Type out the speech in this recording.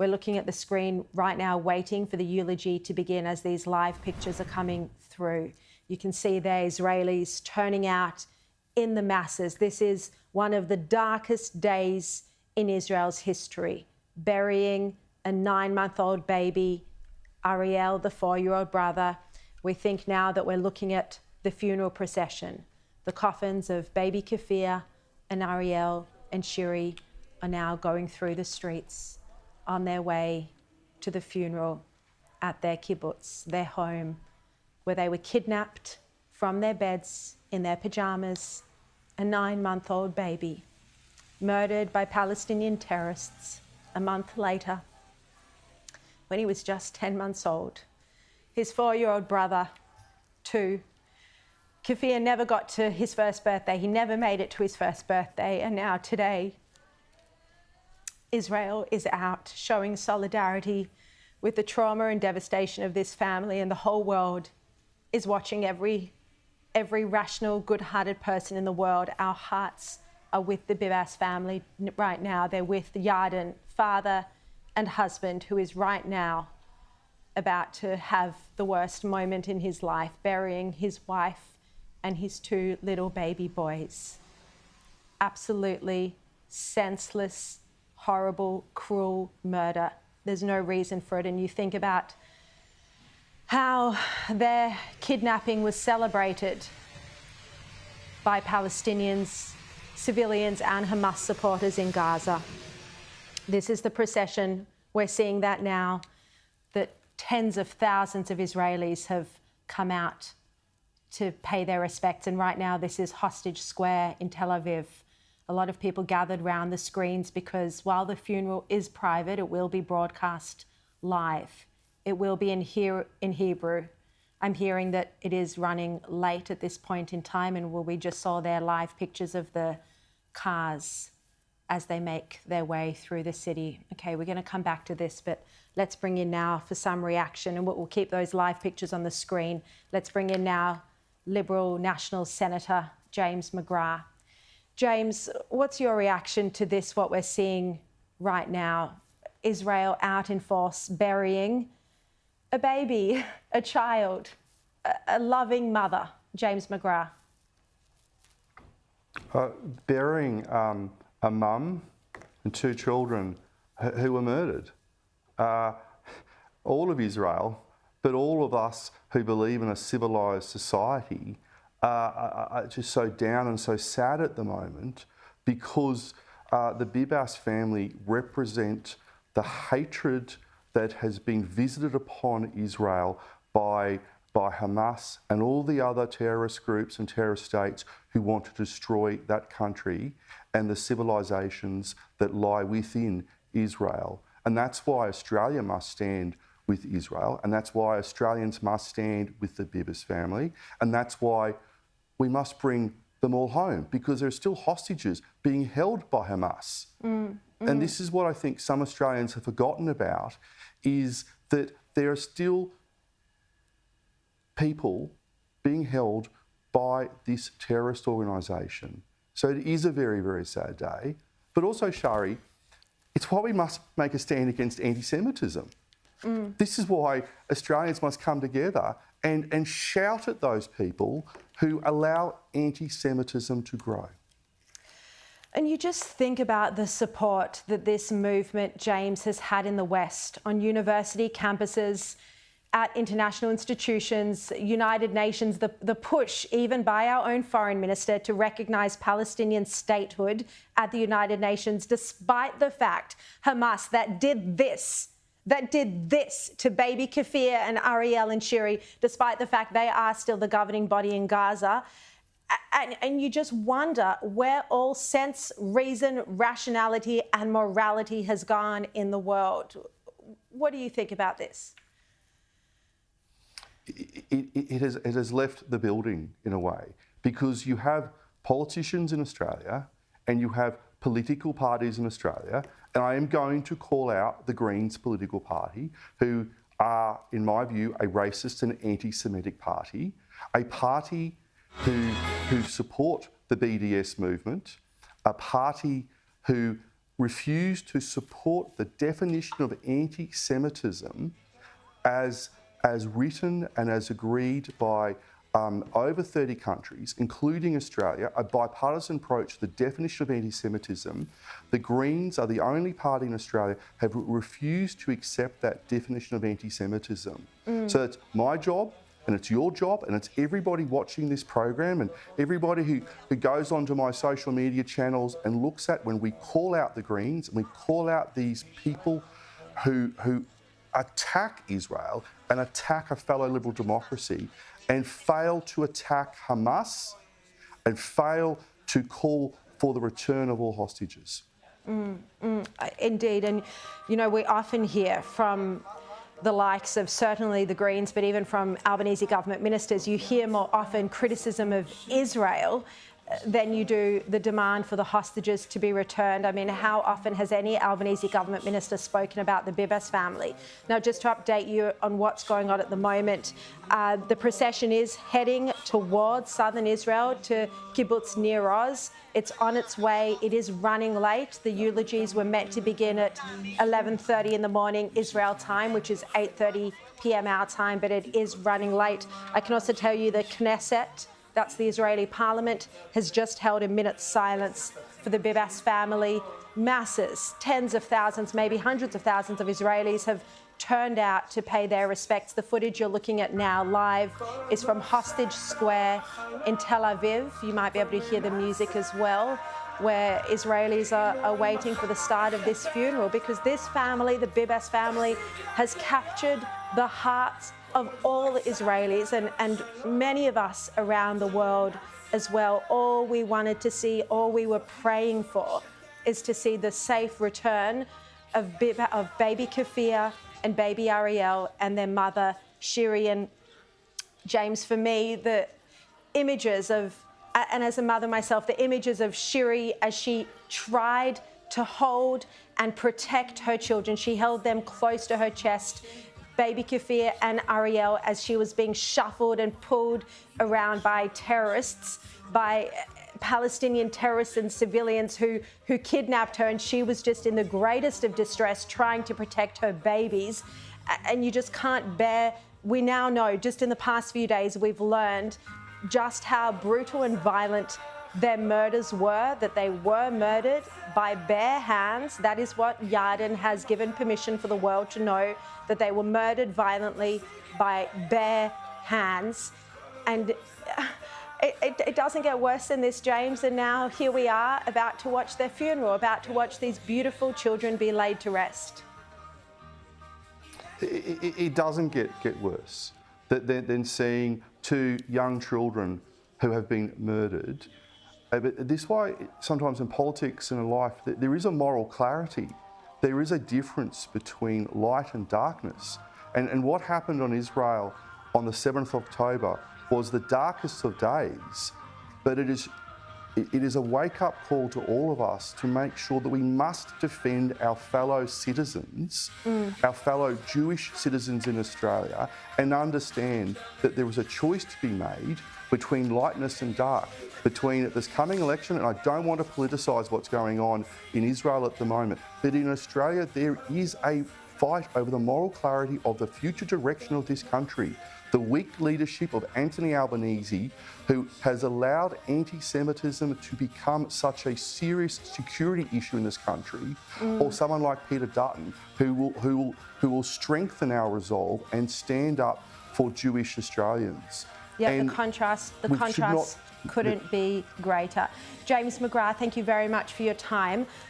We're looking at the screen right now, waiting for the eulogy to begin as these live pictures are coming through. You can see there Israelis turning out in the masses. This is one of the darkest days in Israel's history, burying a 9-month-old baby, Ariel, the 4-year-old brother. We think now that we're looking at the funeral procession. The coffins of baby Kafir and Ariel and Sharri are now going through the streets on their way to the funeral at their kibbutz, their home, where they were kidnapped from their beds in their pajamas, a 9-month-old baby, murdered by Palestinian terrorists a month later when he was just 10 months old. His 4-year-old brother, too. Kafir never got to his first birthday. He never made it to his first birthday. And now today, Israel is out showing solidarity with the trauma and devastation of this family, and the whole world is watching. Every rational, good-hearted person in the world. Our hearts are with the Bibas family right now. They're with Yarden, father and husband, who is right now about to have the worst moment in his life, burying his wife and his 2 little baby boys. Absolutely senseless, horrible, cruel murder. There's no reason for it. And you think about how their kidnapping was celebrated by Palestinians, civilians and Hamas supporters in Gaza. This is the procession. We're seeing that now, that tens of thousands of Israelis have come out to pay their respects. And right now, this is Hostage Square in Tel Aviv. A lot of people gathered around the screens because while the funeral is private, it will be broadcast live. It will be in Hebrew. I'm hearing that it is running late at this point in time, and we just saw their live pictures of the cars as they make their way through the city. Okay, we're going to come back to this, but let's bring in now for some reaction, and we'll keep those live pictures on the screen. Let's bring in now Liberal National Senator James McGrath. James, what's your reaction to this, what we're seeing right now? Israel out in force, burying a baby, a child, a loving mother. James McGrath. Burying a mum and 2 children who were murdered. All of Israel, but all of us who believe in a civilised society are just so down and so sad at the moment because the Bibas family represent the hatred that has been visited upon Israel by Hamas and all the other terrorist groups and terrorist states who want to destroy that country and the civilisations that lie within Israel. And that's why Australia must stand with Israel, and that's why Australians must stand with the Bibas family, and that's why we must bring them all home, because there are still hostages being held by Hamas. And this is what I think some Australians have forgotten about, is that there are still people being held by this terrorist organisation. So it is a very, very sad day. But also, Sharri, it's why we must make a stand against anti-Semitism. This is why Australians must come together and shout at those people who allow anti-Semitism to grow. And you just think about the support that this movement, James, has had in the West, on university campuses, at international institutions, United Nations, the push even by our own foreign minister to recognise Palestinian statehood at the United Nations, despite the fact Hamas that did this to baby Kafir and Ariel and Sharri, despite the fact they are still the governing body in Gaza. And you just wonder where all sense, reason, rationality and morality has gone in the world. What do you think about this? It has left the building in a way, because you have politicians in Australia and you have political parties in Australia, and I am going to call out the Greens political party, who are, in my view, a racist and anti-Semitic party, a party who support the BDS movement, a party who refuse to support the definition of anti-Semitism as written and as agreed by over 30 countries, including Australia, a bipartisan approach to the definition of anti-Semitism. The Greens are the only party in Australia have refused to accept that definition of anti-Semitism. So it's my job, and it's your job, and it's everybody watching this program, and everybody who goes onto my social media channels and looks at when we call out the Greens and we call out these people who attack Israel and attack a fellow liberal democracy and fail to attack Hamas and fail to call for the return of all hostages. Indeed, and you know, we often hear from the likes of certainly the Greens, but even from Albanese government ministers, you hear more often criticism of Israel than you do the demand for the hostages to be returned. I mean, how often has any Albanese government minister spoken about the Bibas family? Now, just to update you on what's going on at the moment, the procession is heading towards southern Israel to Kibbutz Nir Oz. It's on its way. It is running late. The eulogies were meant to begin at 11:30 in the morning Israel time, which is 8:30 p.m. our time, but it is running late. I can also tell you the Knesset, that's the Israeli parliament, has just held a minute's silence for the Bibas family. Masses, tens of thousands, maybe hundreds of thousands of Israelis have turned out to pay their respects. The footage you're looking at now live is from Hostage Square in Tel Aviv. You might be able to hear the music as well, where Israelis are waiting for the start of this funeral, because this family, the Bibas family, has captured the hearts of all Israelis and many of us around the world as well. All we wanted to see, all we were praying for, is to see the safe return of baby Kafir and baby Ariel and their mother Sharri. And James, for me, the images of, and as a mother myself, the images of Sharri as she tried to hold and protect her children. She held them close to her chest, baby Kafir and Ariel, as she was being shuffled and pulled around by terrorists, by Palestinian terrorists and civilians who kidnapped her, and she was just in the greatest of distress trying to protect her babies. And you just can't bear. We now know, just in the past few days, we've learned just how brutal and violent their murders were, that they were murdered by bare hands. That is what Yarden has given permission for the world to know, that they were murdered violently by bare hands. And it doesn't get worse than this, James. And now here we are, about to watch their funeral, about to watch these beautiful children be laid to rest. It doesn't get worse than seeing two young children who have been murdered. But this is why sometimes in politics and in life, there is a moral clarity. There is a difference between light and darkness. And what happened on Israel on the 7th of October was the darkest of days, but it is a wake-up call to all of us to make sure that we must defend our fellow citizens, our fellow Jewish citizens in Australia, and understand that there is a choice to be made between lightness and dark, between this coming election, and I don't want to politicise what's going on in Israel at the moment, but in Australia there is a fight over the moral clarity of the future direction of this country. The weak leadership of Anthony Albanese, who has allowed anti-Semitism to become such a serious security issue in this country, or someone like Peter Dutton, who will strengthen our resolve and stand up for Jewish Australians. Yeah, and the contrast couldn't be greater. James McGrath, thank you very much for your time.